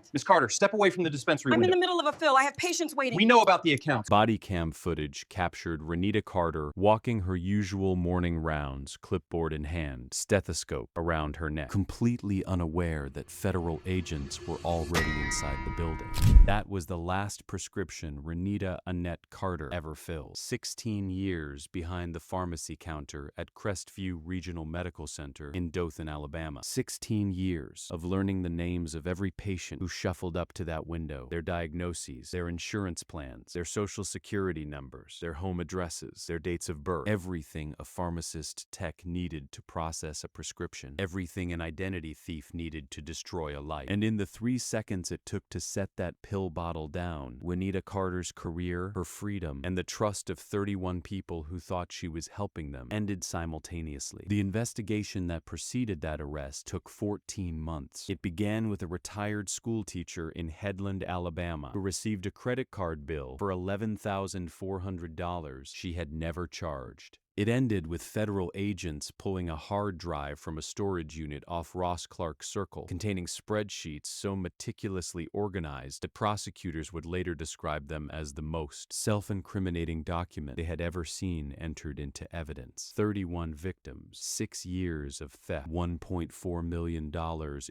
it. Miss Carter, step away from the dispensary I'm in window. the middle of a fill. I have patients waiting. We know about the accounts. Bodycam footage captured Renita Carter walking her usual morning rounds, clipboard in hand, stethoscope around her neck, completely unaware that federal agents were already inside the building. That was the last prescription Renita Annette Carter ever filled. 16 years behind the pharmacy counter at Crestview Regional Medical Center in Dothan, Alabama. 16 years of learning the names of every patient who shuffled up to that window, their diagnoses, their insurance plans, their social security numbers, their home addresses, their dates of birth, everything a pharmacist tech needed to process a prescription, everything an identity thief needed to destroy a life. And in the 3 seconds it took to set that pill bottle down, Renita Carter's career, her freedom, and the trust of 31 people who thought she was helping them ended simultaneously. The investigation that preceded that arrest took 14 months. It began with a retired school teacher in Headland, Alabama, who received a credit card bill for $11,400 she had never charged. It ended with federal agents pulling a hard drive from a storage unit off Ross Clark Circle, containing spreadsheets so meticulously organized that prosecutors would later describe them as the most self-incriminating document they had ever seen entered into evidence. 31 victims, 6 years of theft, $1.4 million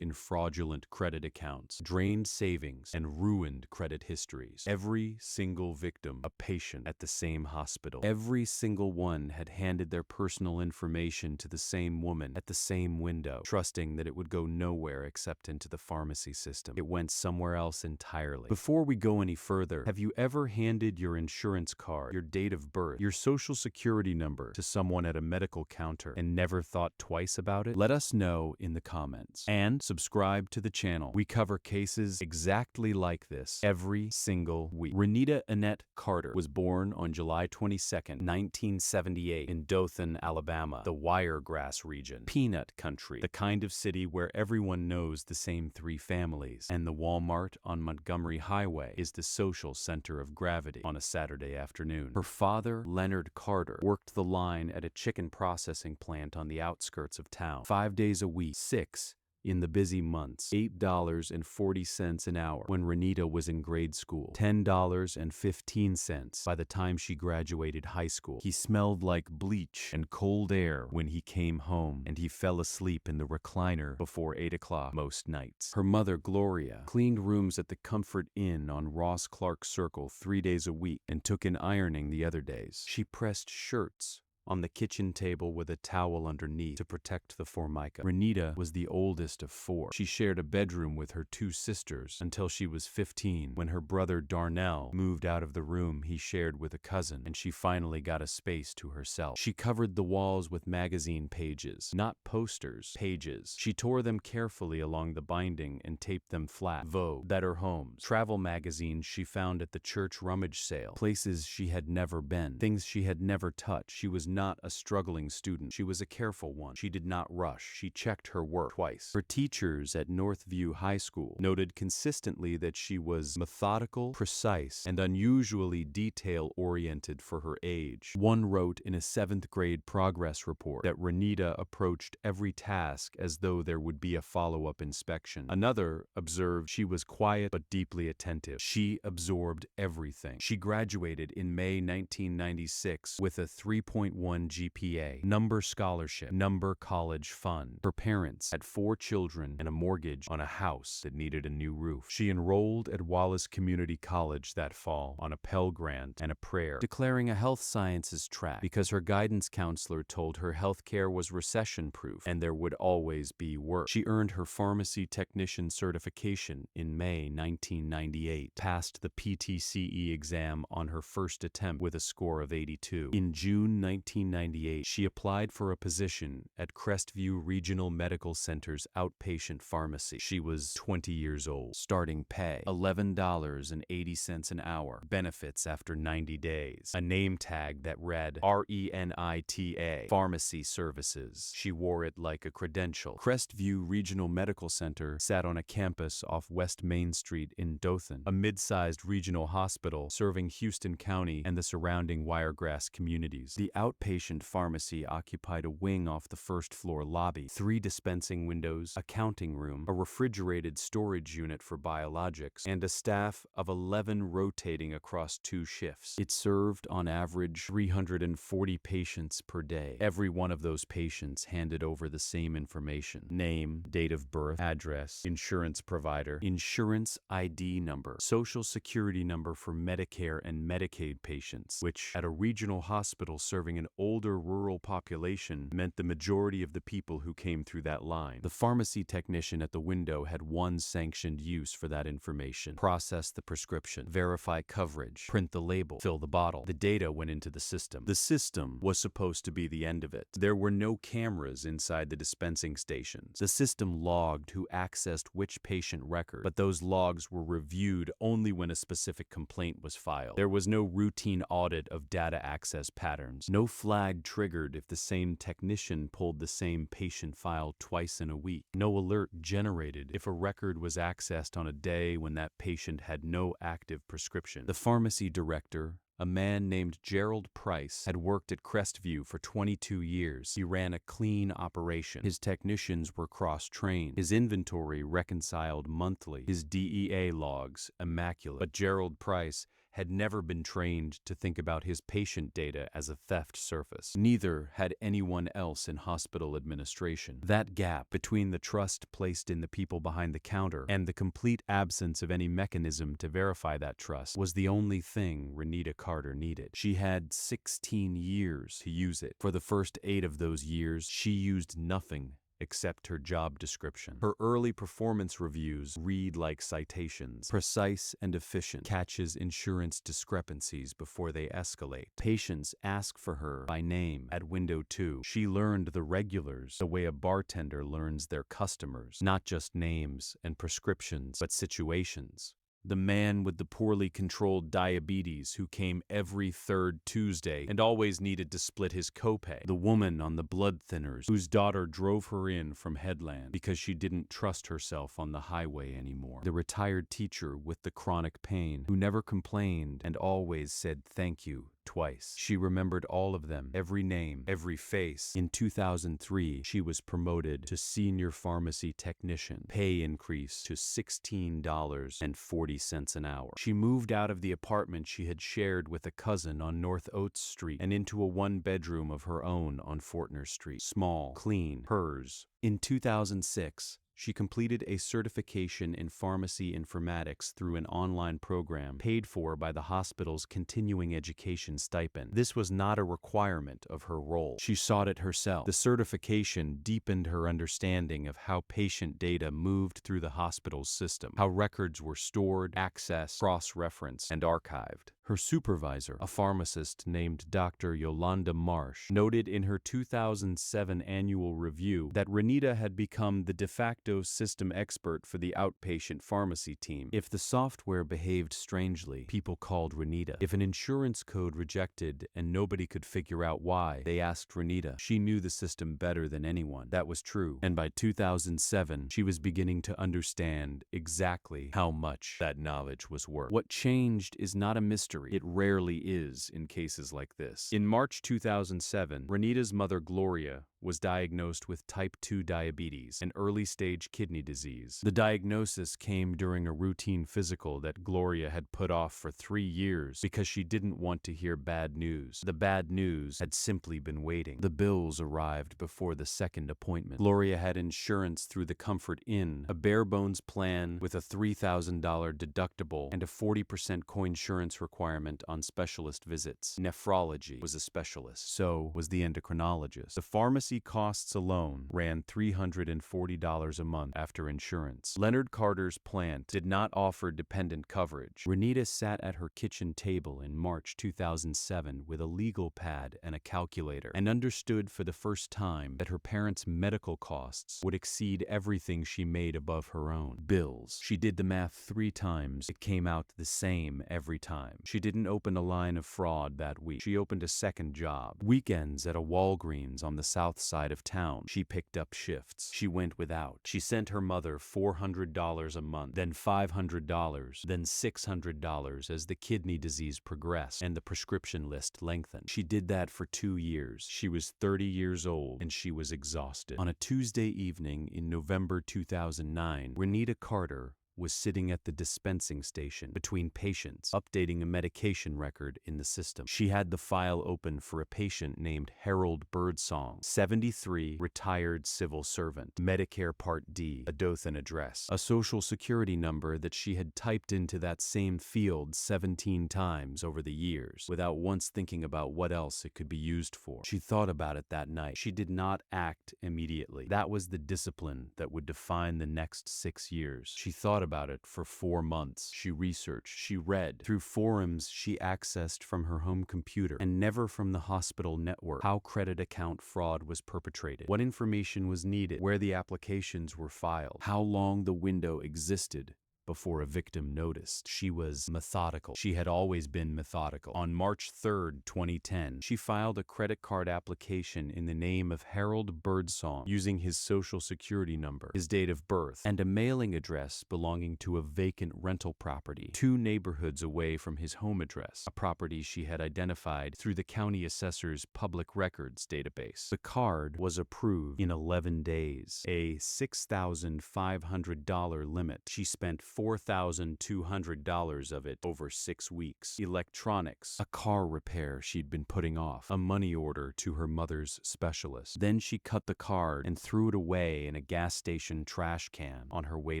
in fraudulent credit accounts, drained savings, and ruined credit histories. Every single victim a patient at the same hospital. Every single one had handed their personal information to the same woman at the same window, trusting that it would go nowhere except into the pharmacy system. It went somewhere else entirely. Before we go any further, have you ever handed your insurance card, your date of birth, your social security number to someone at a medical counter and never thought twice about it? Let us know in the comments. And subscribe to the channel. We cover cases exactly like this every single week. Renita Annette Carter was born on July 22nd, 1978 in Dothan, Alabama, the Wiregrass region, peanut country, the kind of city where everyone knows the same 3 families, and the Walmart on Montgomery Highway is the social center of gravity on a Saturday afternoon. Her father, Leonard Carter, worked the line at a chicken processing plant on the outskirts of town, 5 days a week, 6 in the busy months, $8.40 an hour when Renita was in grade school, $10.15 by the time she graduated high school. He smelled like bleach and cold air when he came home, and he fell asleep in the recliner before 8 o'clock most nights. Her mother, Gloria, cleaned rooms at the Comfort Inn on Ross Clark Circle 3 days a week and took in ironing the other days. She pressed shirts on the kitchen table with a towel underneath to protect the formica. Renita was the oldest of 4. She shared a bedroom with her 2 sisters until she was 15, when her brother Darnell moved out of the room he shared with a cousin, and she finally got a space to herself. She covered the walls with magazine pages, not posters, pages. She tore them carefully along the binding and taped them flat. Vogue, Better Homes, travel magazines she found at the church rummage sale, places she had never been, things she had never touched. She was not a struggling student. She was a careful one. She did not rush. She checked her work twice. Her teachers at Northview High School noted consistently that she was methodical, precise, and unusually detail-oriented for her age. One wrote in a 7th grade progress report that Renita approached every task as though there would be a follow-up inspection. Another observed she was quiet but deeply attentive. She absorbed everything. She graduated in May 1996 with a 3.1 GPA, number scholarship, number college fund. Her parents had 4 children and a mortgage on a house that needed a new roof. She enrolled at Wallace Community College that fall on a Pell Grant and a prayer, declaring a health sciences track because her guidance counselor told her healthcare was recession-proof and there would always be work. She earned her pharmacy technician certification in May 1998, passed the PTCE exam on her first attempt with a score of 82. In June 1998, she applied for a position at Crestview Regional Medical Center's outpatient pharmacy. She was 20 years old. Starting pay, $11.80 an hour. Benefits after 90 days. A name tag that read RENITA, Pharmacy Services. She wore it like a credential. Crestview Regional Medical Center sat on a campus off West Main Street in Dothan, a mid-sized regional hospital serving Houston County and the surrounding Wiregrass communities. The outpatient pharmacy occupied a wing off the first-floor lobby, 3 dispensing windows, a counting room, a refrigerated storage unit for biologics, and a staff of 11 rotating across 2 shifts. It served, on average, 340 patients per day. Every one of those patients handed over the same information: name, date of birth, address, insurance provider, insurance ID number, social security number for Medicare and Medicaid patients, which, at a regional hospital serving an older rural population, meant the majority of the people who came through that line. The pharmacy technician at the window had one sanctioned use for that information: process the prescription, verify coverage, print the label, fill the bottle. The data went into the system. The system was supposed to be the end of it. There were no cameras inside the dispensing stations. The system logged who accessed which patient record, but those logs were reviewed only when a specific complaint was filed. There was no routine audit of data access patterns. No flag triggered if the same technician pulled the same patient file twice in a week. No alert generated if a record was accessed on a day when that patient had no active prescription. The pharmacy director, a man named Gerald Price, had worked at Crestview for 22 years. He ran a clean operation. His technicians were cross-trained. His inventory reconciled monthly. His DEA logs immaculate. But Gerald Price had never been trained to think about his patient data as a theft surface. Neither had anyone else in hospital administration. That gap between the trust placed in the people behind the counter and the complete absence of any mechanism to verify that trust was the only thing Renita Carter needed. She had 16 years to use it. For the first 8 of those years, she used nothing except her job description. Her early performance reviews read like citations: precise and efficient, catches insurance discrepancies before they escalate. Patients ask for her by name at window 2. She learned the regulars the way a bartender learns their customers, not just names and prescriptions, but situations. The man with the poorly controlled diabetes who came every 3rd Tuesday and always needed to split his copay. The woman on the blood thinners whose daughter drove her in from Headland because she didn't trust herself on the highway anymore. The retired teacher with the chronic pain who never complained and always said thank you twice. She remembered all of them, every name, every face. In 2003, she was promoted to senior pharmacy technician. Pay increase to $16.40 an hour. She moved out of the apartment she had shared with a cousin on North Oates Street and into a 1-bedroom of her own on Fortner Street. Small, clean, hers. In 2006, she completed a certification in pharmacy informatics through an online program paid for by the hospital's continuing education stipend. This was not a requirement of her role. She sought it herself. The certification deepened her understanding of how patient data moved through the hospital's system, how records were stored, accessed, cross-referenced, and archived. Her supervisor, a pharmacist named Dr. Yolanda Marsh, noted in her 2007 annual review that Renita had become the de facto system expert for the outpatient pharmacy team. If the software behaved strangely, people called Renita. If an insurance code rejected and nobody could figure out why, they asked Renita. She knew the system better than anyone. That was true. And by 2007, she was beginning to understand exactly how much that knowledge was worth. What changed is not a mystery. It rarely is in cases like this. In March 2007, Renita's mother, Gloria, was diagnosed with type 2 diabetes, an early-stage kidney disease. The diagnosis came during a routine physical that Gloria had put off for 3 years because she didn't want to hear bad news. The bad news had simply been waiting. The bills arrived before the second appointment. Gloria had insurance through the Comfort Inn, a bare-bones plan with a $3,000 deductible and a 40% co-insurance requirement on specialist visits. Nephrology was a specialist. So was the endocrinologist. The pharmacy costs alone ran $340 a month after insurance. Leonard Carter's plant did not offer dependent coverage. Renita sat at her kitchen table in March 2007 with a legal pad and a calculator and understood for the first time that her parents' medical costs would exceed everything she made above her own. Bills. She did the math 3 times. It came out the same every time. She She didn't open a line of fraud that week. She opened a second job. Weekends at a Walgreens on the south side of town. She picked up shifts. She went without. She sent her mother $400 a month, then $500, then $600 as the kidney disease progressed and the prescription list lengthened. She did that for 2 years. She was 30 years old and she was exhausted. On a Tuesday evening in November 2009, Renita Carter was sitting at the dispensing station between patients, updating a medication record in the system. She had the file open for a patient named Harold Birdsong, 73, retired civil servant, Medicare Part D, a Dothan address, a social security number that she had typed into that same field 17 times over the years, without once thinking about what else it could be used for. She thought about it that night. She did not act immediately. That was the discipline that would define the next 6 years. She thought about it for 4 months. She researched, she read. Through forums she accessed from her home computer and never from the hospital network how credit account fraud was perpetrated, what information was needed, where the applications were filed, how long the window existed before a victim noticed. She was methodical. She had always been methodical. On March 3rd, 2010, she filed a credit card application in the name of Harold Birdsong using his social security number, his date of birth, and a mailing address belonging to a vacant rental property 2 neighborhoods away from his home address, a property she had identified through the county assessor's public records database. The card was approved in 11 days, a $6,500 limit. She spent $4,200 of it over 6 weeks. Electronics, a car repair she'd been putting off, a money order to her mother's specialist. Then she cut the card and threw it away in a gas station trash can on her way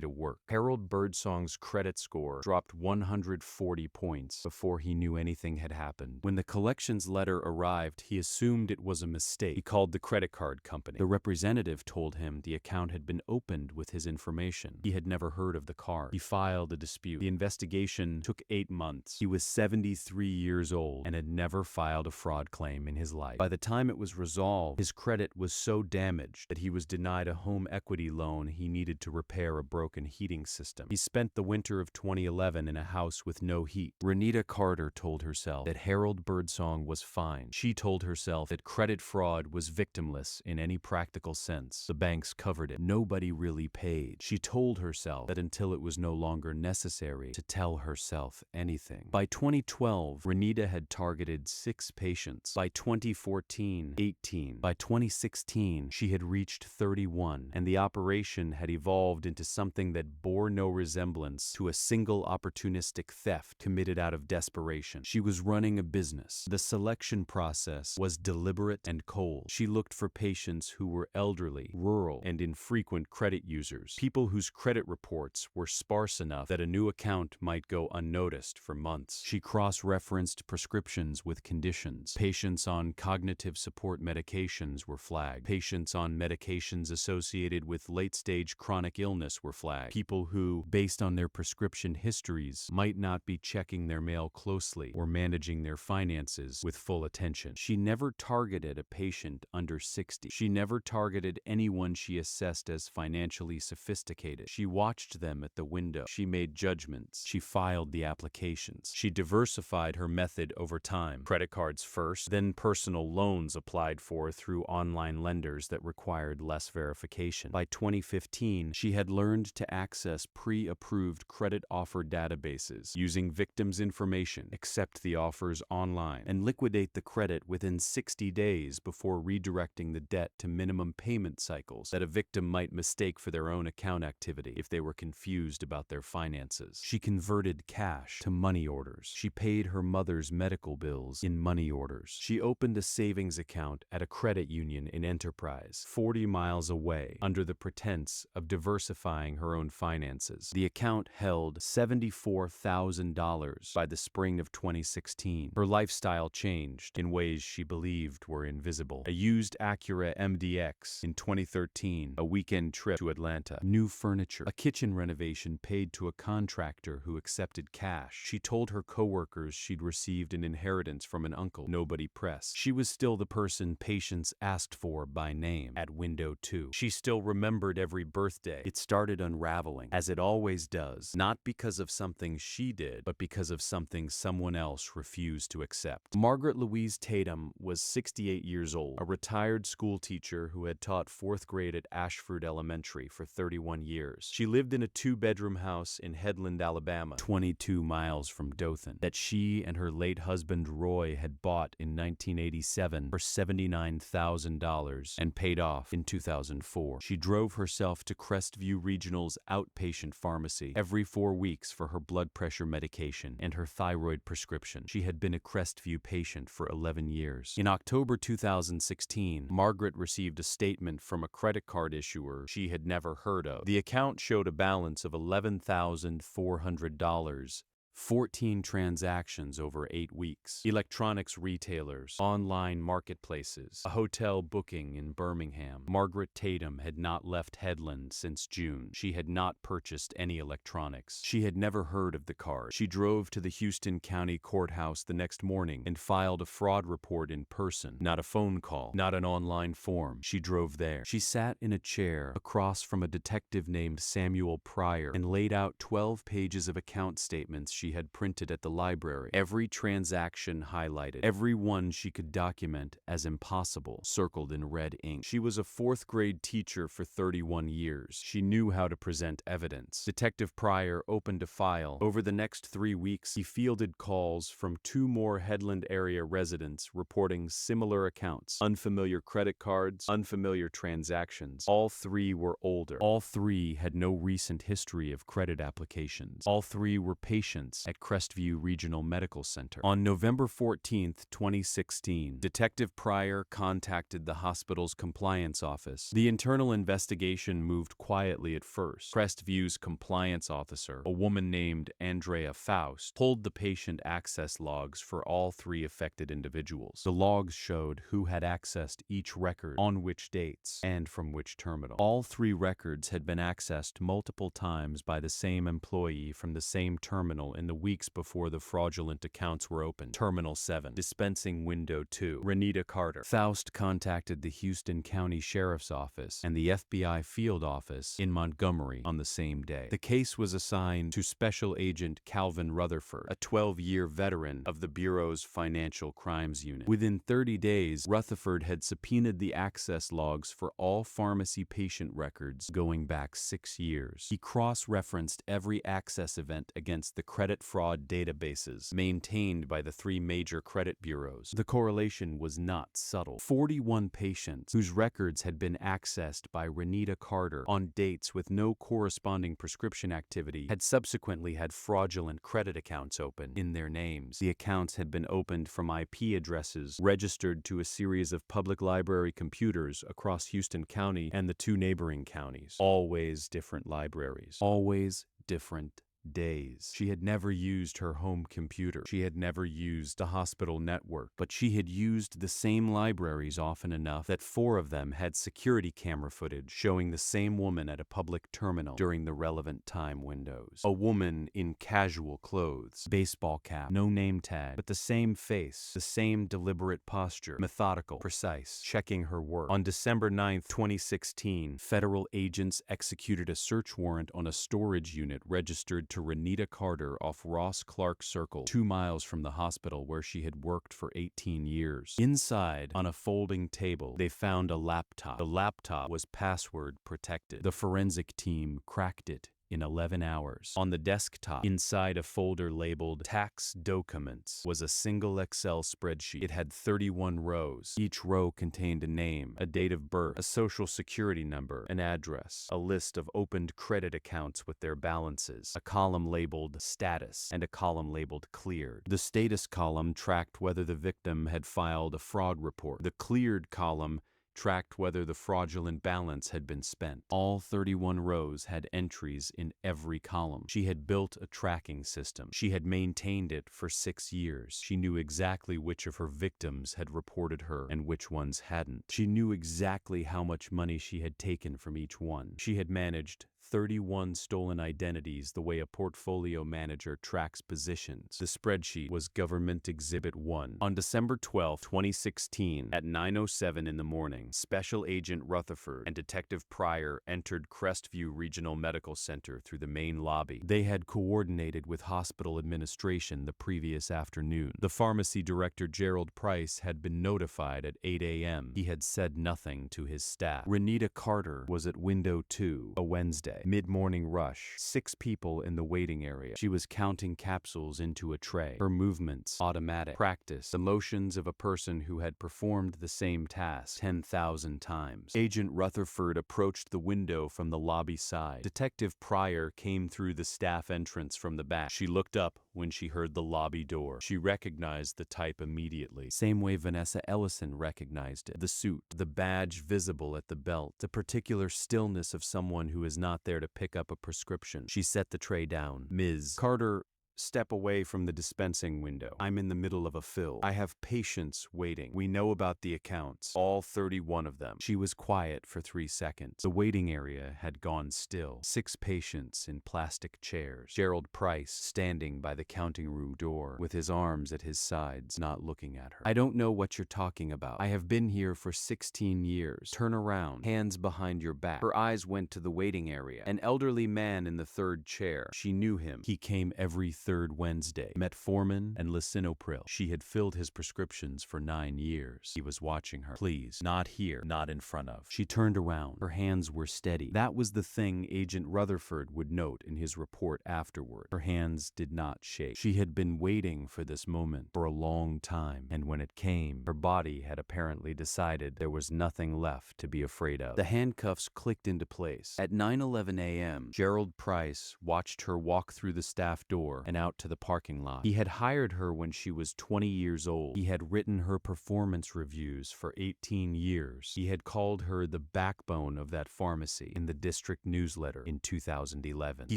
to work. Harold Birdsong's credit score dropped 140 points before he knew anything had happened. When the collections letter arrived, he assumed it was a mistake. He called the credit card company. The representative told him the account had been opened with his information. He had never heard of the card. He filed a dispute. The investigation took 8 months. He was 73 years old and had never filed a fraud claim in his life. By the time it was resolved, his credit was so damaged that he was denied a home equity loan he needed to repair a broken heating system. He spent the winter of 2011 in a house with no heat. Renita Carter told herself that Harold Birdsong was fine. She told herself that credit fraud was victimless in any practical sense. The banks covered it. Nobody really paid. She told herself that until it was no longer necessary to tell herself anything. By 2012, Renita had targeted 6 patients. By 2014, 18. By 2016, she had reached 31, and the operation had evolved into something that bore no resemblance to a single opportunistic theft committed out of desperation. She was running a business. The selection process was deliberate and cold. She looked for patients who were elderly, rural, and infrequent credit users, people whose credit reports were sparse enough that a new account might go unnoticed for months. She cross-referenced prescriptions with conditions. Patients on cognitive support medications were flagged. Patients on medications associated with late-stage chronic illness were flagged. People who, based on their prescription histories, might not be checking their mail closely or managing their finances with full attention. She never targeted a patient under 60. She never targeted anyone she assessed as financially sophisticated. She watched them at the window. She made judgments. She filed the applications. She diversified her method over time. Credit cards first, then personal loans applied for through online lenders that required less verification. By 2015, she had learned to access pre-approved credit offer databases using victims' information, accept the offers online, and liquidate the credit within 60 days before redirecting the debt to minimum payment cycles that a victim might mistake for their own account activity if they were confused about their finances. She converted cash to money orders. She paid her mother's medical bills in money orders. She opened a savings account at a credit union in Enterprise, 40 miles away, under the pretense of diversifying her own finances. The account held $74,000 by the spring of 2016. Her lifestyle changed in ways she believed were invisible. A used Acura MDX in 2013, a weekend trip to Atlanta, new furniture, a kitchen renovation paid to a contractor who accepted cash. She told her coworkers she'd received an inheritance from an uncle. Nobody pressed. She was still the person patients asked for by name at window 2. She still remembered every birthday. It started unraveling, as it always does, not because of something she did, but because of something someone else refused to accept. Margaret Louise Tatum was 68 years old, a retired school teacher who had taught 4th grade at Ashford Elementary for 31 years. She lived in a 2-bedroom house in Headland, Alabama, 22 miles from Dothan, that she and her late husband Roy had bought in 1987 for $79,000 and paid off in 2004. She drove herself to Crestview Regional's outpatient pharmacy every 4 weeks for her blood pressure medication and her thyroid prescription. She had been a Crestview patient for 11 years. In October 2016, Margaret received a statement from a credit card issuer she had never heard of. The account showed a balance of $11,400. 14 transactions over 8 weeks. Electronics retailers, online marketplaces, a hotel booking in Birmingham. Margaret Tatum had not left Headland since June. She had not purchased any electronics. She had never heard of the card. She drove to the Houston County Courthouse the next morning and filed a fraud report in person. Not a phone call, not an online form. She drove there. She sat in a chair across from a detective named Samuel Pryor and laid out 12 pages of account statements she had printed at the library. Every transaction highlighted, every one she could document as impossible, circled in red ink. She was a 4th grade teacher for 31 years. She knew how to present evidence. Detective Pryor opened a file. Over the next 3 weeks, he fielded calls from 2 more Headland area residents reporting similar accounts, unfamiliar credit cards, unfamiliar transactions. All 3 were older. All 3 had no recent history of credit applications. All 3 were patients at Crestview Regional Medical Center. On November 14, 2016, Detective Pryor contacted the hospital's compliance office. The internal investigation moved quietly at first. Crestview's compliance officer, a woman named Andrea Faust, pulled the patient access logs for all 3 affected individuals. The logs showed who had accessed each record, on which dates, and from which terminal. All 3 records had been accessed multiple times by the same employee from the same terminal in the weeks before the fraudulent accounts were opened. Terminal 7, dispensing window 2, Renita Carter. Faust contacted the Houston County Sheriff's Office and the FBI field office in Montgomery on the same day. The case was assigned to Special Agent Calvin Rutherford, a 12-year veteran of the Bureau's Financial Crimes Unit. Within 30 days, Rutherford had subpoenaed the access logs for all pharmacy patient records going back 6 years. He cross-referenced every access event against the credit fraud databases maintained by the 3 major credit bureaus. The correlation was not subtle. 41 patients whose records had been accessed by Renita Carter on dates with no corresponding prescription activity had subsequently had fraudulent credit accounts open in their names. The accounts had been opened from IP addresses registered to a series of public library computers across Houston County and the 2 neighboring counties. Always different libraries. Always different days. She had never used her home computer. She had never used the hospital network, but she had used the same libraries often enough that 4 of them had security camera footage showing the same woman at a public terminal during the relevant time windows. A woman in casual clothes, baseball cap, no name tag, but the same face, the same deliberate posture, methodical, precise, checking her work. On December 9, 2016, federal agents executed a search warrant on a storage unit registered to Renita Carter off Ross Clark Circle, 2 miles from the hospital where she had worked for 18 years. Inside, on a folding table, they found a laptop. The laptop was password protected. The forensic team cracked it in 11 hours. On the desktop, inside a folder labeled Tax Documents, was a single Excel spreadsheet. It had 31 rows. Each row contained a name, a date of birth, a social security number, an address, a list of opened credit accounts with their balances, a column labeled Status, and a column labeled Cleared. The status column tracked whether the victim had filed a fraud report. The cleared column tracked whether the fraudulent balance had been spent. All 31 rows had entries in every column. She had built a tracking system. She had maintained it for 6 years. She knew exactly which of her victims had reported her and which ones hadn't. She knew exactly how much money she had taken from each one. She had managed 31 stolen identities the way a portfolio manager tracks positions. The spreadsheet was Government Exhibit 1. On December 12, 2016, at 9:07 in the morning, Special Agent Rutherford and Detective Pryor entered Crestview Regional Medical Center through the main lobby. They had coordinated with hospital administration the previous afternoon. The pharmacy director, Gerald Price, had been notified at 8 a.m. He had said nothing to his staff. Renita Carter was at window 2, a Wednesday. Mid-morning rush. 6 people in the waiting area. She was counting capsules into a tray. Her movements automatic. Practice. The motions of a person who had performed the same task 10,000 times. Agent Rutherford approached the window from the lobby side. Detective Pryor came through the staff entrance from the back. She looked up when she heard the lobby door. She recognized the type immediately. Same way Vanessa Ellison recognized it. The suit, the badge visible at the belt, the particular stillness of someone who is not there to pick up a prescription. She set the tray down. Ms. Carter, step away from the dispensing window. I'm in the middle of a fill. I have patients waiting. We know about the accounts, all 31 of them. She was quiet for 3 seconds. The waiting area had gone still. 6 patients in plastic chairs. Gerald Price standing by the counting room door with his arms at his sides, not looking at her. I don't know what you're talking about. I have been here for 16 years. Turn around. Hands behind your back. Her eyes went to the waiting area. An elderly man in the 3rd chair. She knew him. He came every 3rd Wednesday. Metformin and lisinopril. She had filled his prescriptions for 9 years. He was watching her. Please, not here, not in front of. She turned around. Her hands were steady. That was the thing Agent Rutherford would note in his report afterward. Her hands did not shake. She had been waiting for this moment for a long time, and when it came, her body had apparently decided there was nothing left to be afraid of. The handcuffs clicked into place. At 9:11 a.m., Gerald Price watched her walk through the staff door and out to the parking lot. He had hired her when she was 20 years old. He had written her performance reviews for 18 years. He had called her the backbone of that pharmacy in the district newsletter in 2011. He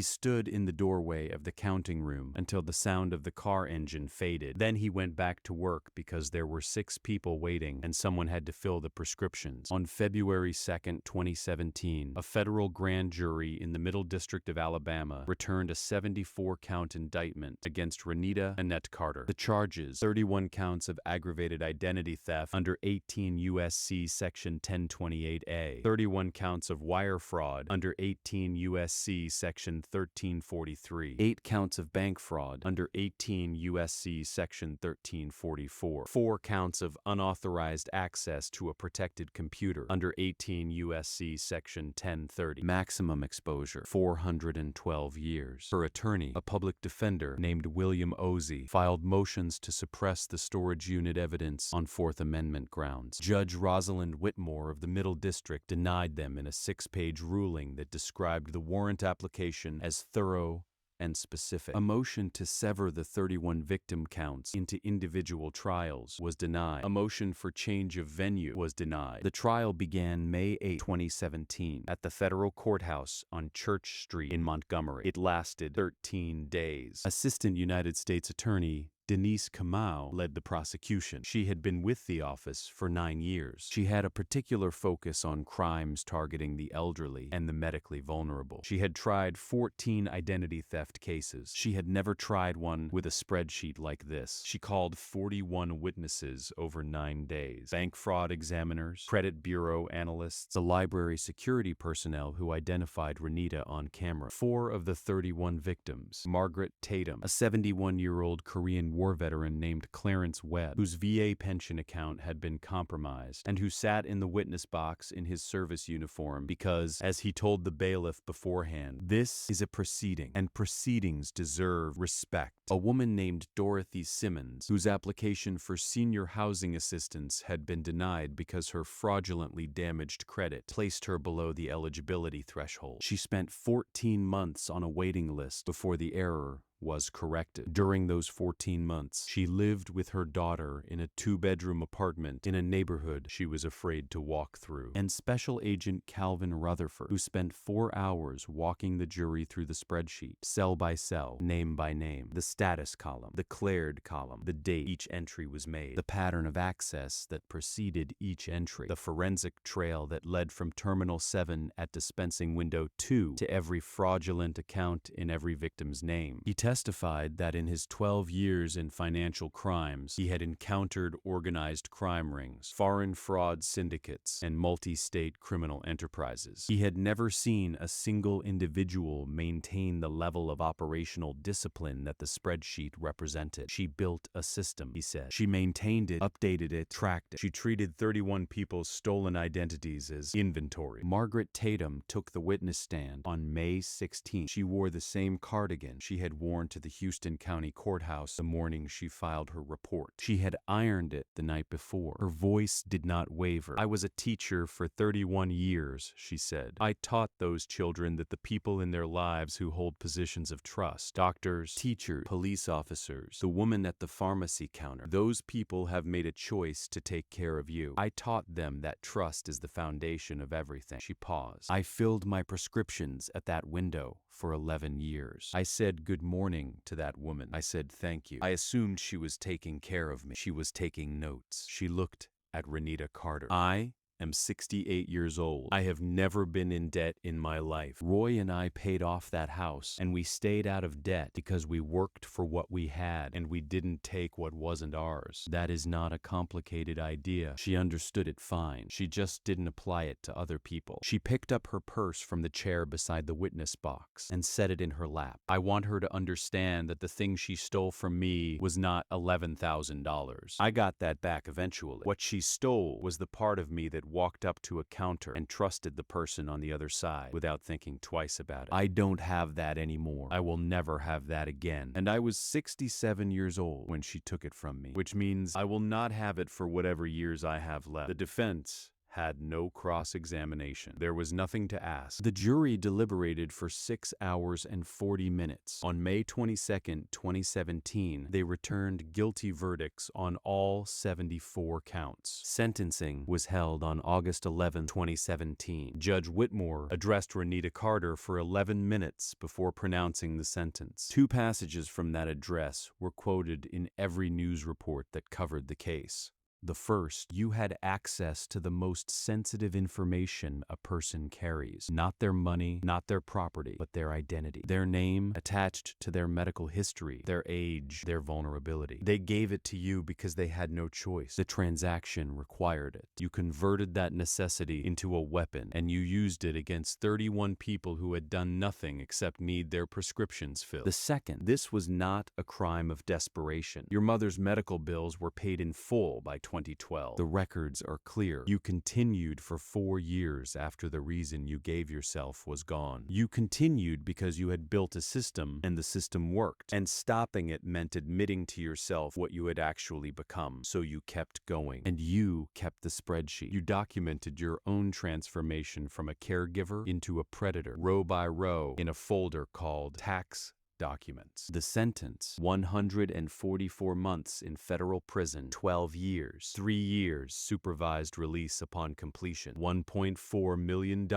stood in the doorway of the counting room until the sound of the car engine faded. Then he went back to work because there were 6 people waiting and someone had to fill the prescriptions. On February 2nd, 2017, a federal grand jury in the Middle District of Alabama returned a 74-count indictment against Renita Carter. The charges: 31 counts of aggravated identity theft under 18 U.S.C. Section 1028A, 31 counts of wire fraud under 18 U.S.C. Section 1343, 8 counts of bank fraud under 18 U.S.C. Section 1344, 4 counts of unauthorized access to a protected computer under 18 U.S.C. Section 1030. Maximum exposure: 412 years. Her attorney, a public defender named William Ozzie, filed motions to suppress the storage unit evidence on Fourth Amendment grounds. Judge Rosalind Whitmore of the Middle District denied them in a 6-page ruling that described the warrant application as thorough and specific. A motion to sever the 31 victim counts into individual trials was denied. A motion for change of venue was denied. The trial began May 8, 2017, at the federal courthouse on Church Street in Montgomery. It lasted 13 days. Assistant United States Attorney Denise Kamau led the prosecution. She had been with the office for 9 years. She had a particular focus on crimes targeting the elderly and the medically vulnerable. She had tried 14 identity theft cases. She had never tried one with a spreadsheet like this. She called 41 witnesses over 9 days. Bank fraud examiners, credit bureau analysts, the library security personnel who identified Renita on camera. 4 of the 31 victims: Margaret Tatum, a 71-year-old Korean war veteran named Clarence Webb, whose VA pension account had been compromised, and who sat in the witness box in his service uniform because, as he told the bailiff beforehand, this is a proceeding, and proceedings deserve respect. A woman named Dorothy Simmons, whose application for senior housing assistance had been denied because her fraudulently damaged credit placed her below the eligibility threshold. She spent 14 months on a waiting list before the error was corrected. During those 14 months, she lived with her daughter in a 2-bedroom apartment in a neighborhood she was afraid to walk through. And Special Agent Calvin Rutherford, who spent 4 hours walking the jury through the spreadsheet, cell by cell, name by name, the status column, the cleared column, the date each entry was made, the pattern of access that preceded each entry, the forensic trail that led from Terminal 7 at dispensing window 2 to every fraudulent account in every victim's name. He testified that in his 12 years in financial crimes, he had encountered organized crime rings, foreign fraud syndicates, and multi-state criminal enterprises. He had never seen a single individual maintain the level of operational discipline that the spreadsheet represented. She built a system, he said. She maintained it, updated it, tracked it. She treated 31 people's stolen identities as inventory. Margaret Tatum took the witness stand on May 16. She wore the same cardigan she had worn to the Houston County Courthouse the morning she filed her report. She had ironed it the night before. Her voice did not waver. "I was a teacher for 31 years, she said. I taught those children that the people in their lives who hold positions of trust, doctors, teachers, police officers, the woman at the pharmacy counter, those people have made a choice to take care of you. I taught them that trust is the foundation of everything." She paused. "I filled my prescriptions at that window for 11 years. I said good morning to that woman. I said thank you. I assumed she was taking care of me. She was taking notes." She looked at Renita Carter. "I am 68 years old. I have never been in debt in my life. Roy and I paid off that house, and we stayed out of debt because we worked for what we had, and we didn't take what wasn't ours. That is not a complicated idea." She understood it fine. She just didn't apply it to other people. She picked up her purse from the chair beside the witness box and set it in her lap. "I want her to understand that the thing she stole from me was not $11,000. I got that back eventually. What she stole was the part of me that walked up to a counter and trusted the person on the other side without thinking twice about it. I don't have that anymore. I will never have that again. And I was 67 years old when she took it from me, which means I will not have it for whatever years I have left." The defense had no cross-examination. There was nothing to ask. The jury deliberated for 6 hours and 40 minutes. On May 22, 2017, they returned guilty verdicts on all 74 counts. Sentencing was held on August 11, 2017. Judge Whitmore addressed Renita Carter for 11 minutes before pronouncing the sentence. 2 passages from that address were quoted in every news report that covered the case. The first, "You had access to the most sensitive information a person carries. Not their money, not their property, but their identity. Their name attached to their medical history, their age, their vulnerability. They gave it to you because they had no choice. The transaction required it. You converted that necessity into a weapon, and you used it against 31 people who had done nothing except need their prescriptions filled." The second, "This was not a crime of desperation. Your mother's medical bills were paid in full by 2012. The records are clear. You continued for 4 years after the reason you gave yourself was gone. You continued because you had built a system and the system worked. And stopping it meant admitting to yourself what you had actually become. So you kept going. And you kept the spreadsheet. You documented your own transformation from a caregiver into a predator, row by row, in a folder called Tax Documents. The sentence, 144 months in federal prison, 12 years, 3 years supervised release upon completion, $1.4 million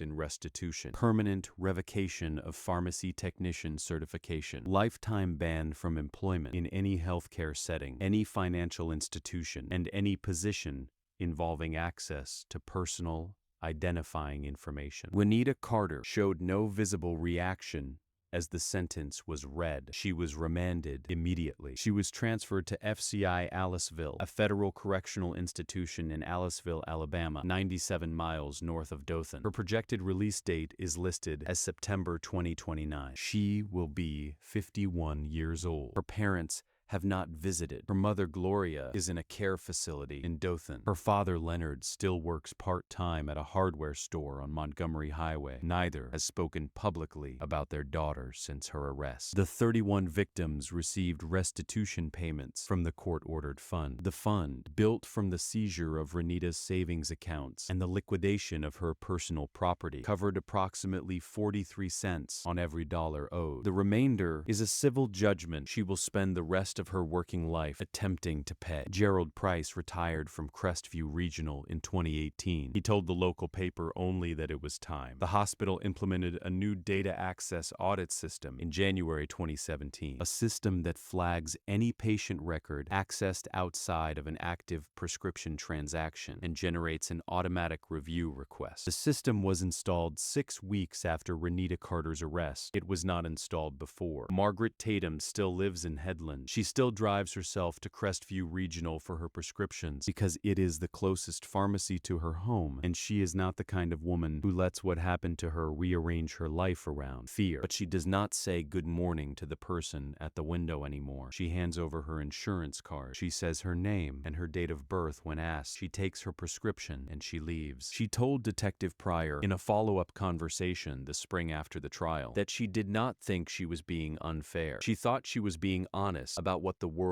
in restitution, permanent revocation of pharmacy technician certification, lifetime ban from employment in any healthcare setting, any financial institution, and any position involving access to personal identifying information. Renita Carter showed no visible reaction as the sentence was read. She was remanded immediately. She was transferred to FCI Aliceville, a federal correctional institution in Aliceville, Alabama, 97 miles north of Dothan. Her projected release date is listed as September 2029. She will be 51 years old. Her parents have not visited. Her mother, Gloria, is in a care facility in Dothan. Her father, Leonard, still works part-time at a hardware store on Montgomery Highway. Neither has spoken publicly about their daughter since her arrest. The 31 victims received restitution payments from the court-ordered fund. The fund, built from the seizure of Renita's savings accounts and the liquidation of her personal property, covered approximately 43 cents on every dollar owed. The remainder is a civil judgment she will spend the rest of her working life attempting to pay. Gerald Price retired from Crestview Regional in 2018. He told the local paper only that it was time. The hospital implemented a new data access audit system in January 2017, a system that flags any patient record accessed outside of an active prescription transaction and generates an automatic review request. The system was installed 6 weeks after Renita Carter's arrest. It was not installed before. Margaret Tatum still lives in Headland. She still drives herself to Crestview Regional for her prescriptions because it is the closest pharmacy to her home, and she is not the kind of woman who lets what happened to her rearrange her life around fear. But she does not say good morning to the person at the window anymore. She hands over her insurance card. She says her name and her date of birth when asked. She takes her prescription and she leaves. She told Detective Pryor in a follow-up conversation the spring after the trial that she did not think she was being unfair. She thought she was being honest about what the world